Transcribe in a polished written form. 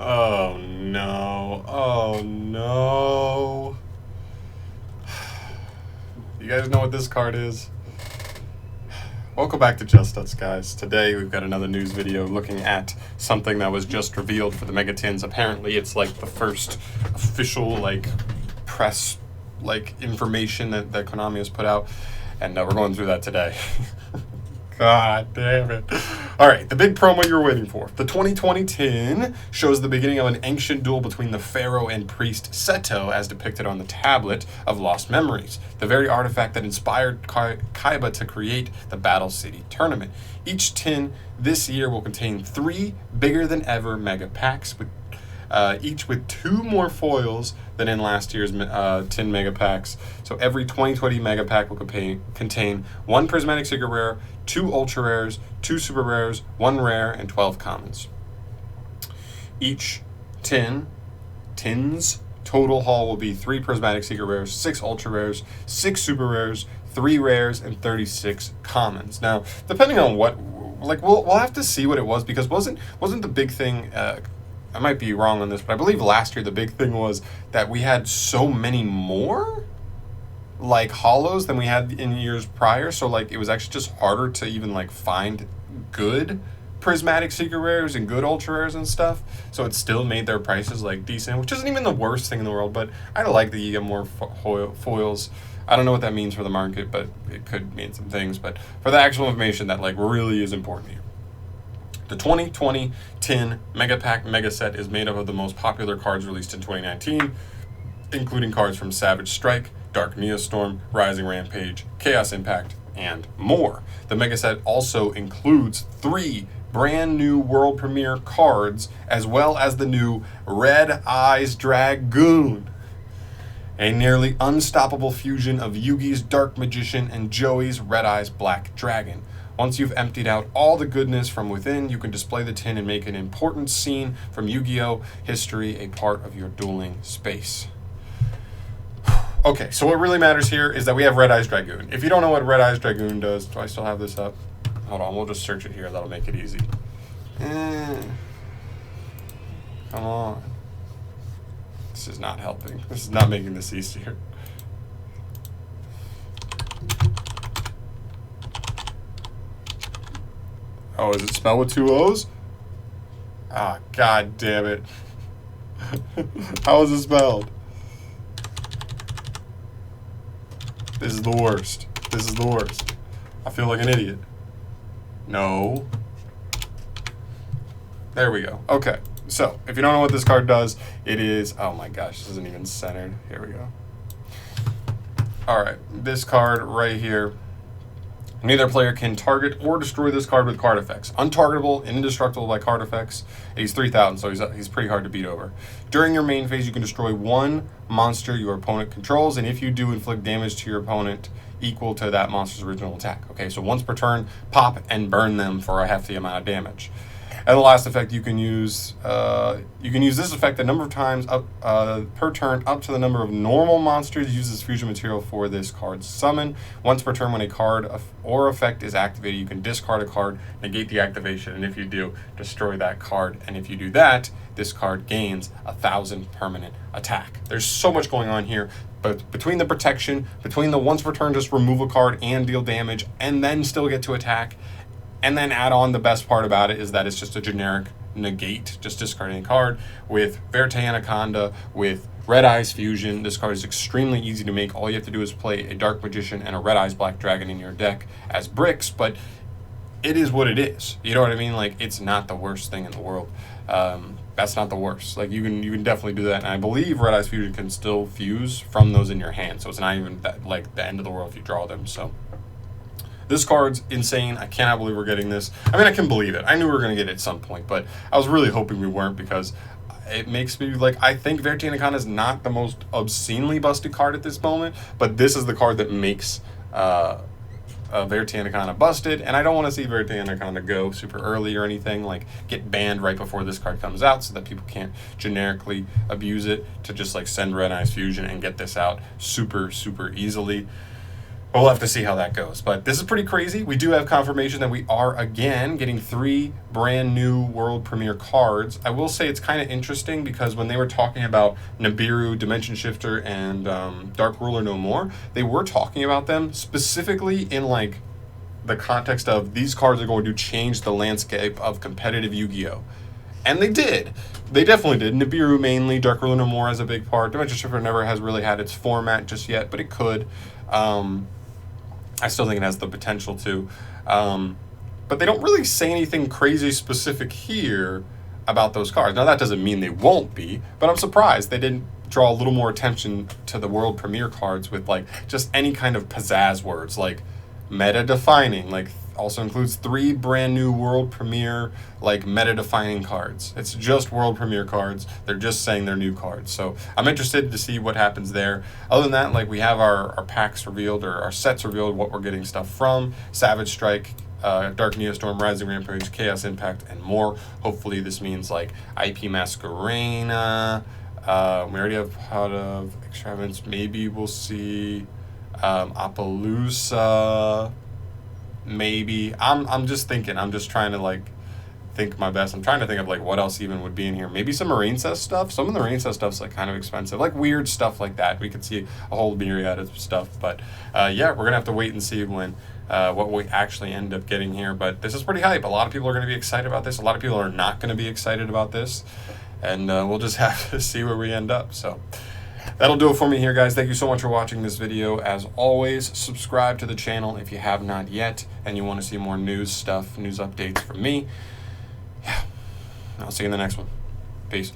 Oh no. Oh no. You guys know what this card is? Welcome back to Just Us, guys. Today we've got another news video looking at something that was just revealed for the Megatins. Apparently it's like the first official press information that Konami has put out, and we're going through that today. God damn it. Alright, the big promo you're waiting for. The 2020 tin shows the beginning of an ancient duel between the pharaoh and priest Seto, as depicted on the tablet of Lost Memories, the very artifact that inspired Kaiba to create the Battle City tournament. Each tin this year will contain 3 bigger than ever mega packs, with each with 2 more foils than in last year's 10 mega packs. So every 2020 mega pack will contain 1 prismatic secret rare, 2 ultra rares, 2 super rares, 1 rare, and 12 commons. Each tin's total haul will be 3 prismatic secret rares, 6 ultra rares, 6 super rares, 3 rares, and 36 commons. Now, depending on what, we'll have to see what it was, because wasn't the big thing. I might be wrong on this, but I believe last year the big thing was that we had so many more hollows than we had in years prior. So it was actually just harder to even find good prismatic secret rares and good ultra rares and stuff. So it still made their prices decent, which isn't even the worst thing in the world. But I like that you get more foils. I don't know what that means for the market, but it could mean some things. But for the actual information that really is important here. The 2020 tin Mega Pack Mega Set is made up of the most popular cards released in 2019, including cards from Savage Strike, Dark Neostorm, Rising Rampage, Chaos Impact, and more. The Mega Set also includes 3 brand new world premiere cards, as well as the new Red Eyes Dragoon, a nearly unstoppable fusion of Yugi's Dark Magician and Joey's Red Eyes Black Dragon. Once you've emptied out all the goodness from within, you can display the tin and make an important scene from Yu-Gi-Oh! History a part of your dueling space. Okay, so what really matters here is that we have Red Eyes Dragoon. If you don't know what Red Eyes Dragoon does, do I still have this up? Hold on, we'll just search it here. That'll make it easy. Come on. This is not helping. This is not making this easier. Oh, is it spelled with 2 O's? Ah, god damn it. How is it spelled? This is the worst. This is the worst. I feel like an idiot. No. There we go. Okay. So, if you don't know what this card does, it is... Oh my gosh, this isn't even centered. Here we go. Alright, this card right here. Neither player can target or destroy this card with card effects. Untargetable, indestructible by card effects. He's 3,000, so he's pretty hard to beat over. During your main phase, you can destroy 1 monster your opponent controls, and if you do, inflict damage to your opponent equal to that monster's original attack. Okay, so once per turn, pop and burn them for a hefty amount of damage. And the last effect, you can use this effect a number of times per turn, up to the number of normal monsters use this fusion material for this card's summon. Once per turn, when a card or effect is activated, you can discard a card, negate the activation, and if you do, destroy that card. And if you do that, this card gains 1,000 permanent attack. There's so much going on here, but between the protection, between the once per turn just remove a card and deal damage, and then still get to attack, and then add on the best part about it is that it's just a generic negate, just discarding a card. With Verte Anaconda, with Red Eyes Fusion, this card is extremely easy to make. All you have to do is play a Dark Magician and a Red Eyes Black Dragon in your deck as bricks, but it is what it is. You know what I mean? It's not the worst thing in the world. That's not the worst. You can definitely do that, and I believe Red Eyes Fusion can still fuse from those in your hand, so it's not even that, the end of the world if you draw them, so... This card's insane. I cannot believe we're getting this. I mean, I can believe it. I knew we were going to get it at some point, but I was really hoping we weren't, because it makes me, I think Verte Anaconda is not the most obscenely busted card at this moment, but this is the card that makes Verte Anaconda busted, and I don't want to see Verte Anaconda go super early or anything, get banned right before this card comes out so that people can't generically abuse it to just, send Red Eyes Fusion and get this out super, super easily. we'll have to see how that goes. But this is pretty crazy. We do have confirmation that we are, again, getting 3 brand new world premiere cards. I will say it's kind of interesting because when they were talking about Nibiru, Dimension Shifter, and Dark Ruler No More, they were talking about them specifically in, like, the context of these cards are going to change the landscape of competitive Yu-Gi-Oh! And they did. They definitely did. Nibiru mainly, Dark Ruler No More has a big part. Dimension Shifter never has really had its format just yet, but it could. I still think it has the potential to. But they don't really say anything crazy specific here about those cards. Now, that doesn't mean they won't be, but I'm surprised they didn't draw a little more attention to the world premiere cards with, like, just any kind of pizzazz words, like meta-defining, like, also includes 3 brand new world premiere, like, meta-defining cards. It's just world premiere cards. They're just saying they're new cards. So I'm interested to see what happens there. Other than that, like, we have our packs revealed, or our sets revealed, what we're getting stuff from. Savage Strike, Dark Neostorm, Rising Rampage, Chaos Impact, and more. Hopefully this means, like, IP Masquerena. We already have Pot of Extravagance. Maybe we'll see Appaloosa. Maybe. I'm just thinking. I'm just trying to, like, think my best. I'm trying to think of, like, what else even would be in here. Maybe some Marine Cess stuff. Some of the Marine Cess stuff's, like, kind of expensive. Like, weird stuff like that. We could see a whole myriad of stuff. But, yeah, we're going to have to wait and see when what we actually end up getting here. But this is pretty hype. A lot of people are going to be excited about this. A lot of people are not going to be excited about this. And we'll just have to see where we end up. So that'll do it for me here, guys. Thank you so much for watching this video. As always, subscribe to the channel if you have not yet and you want to see more news stuff, news updates from me. Yeah, I'll see you in the next one. Peace.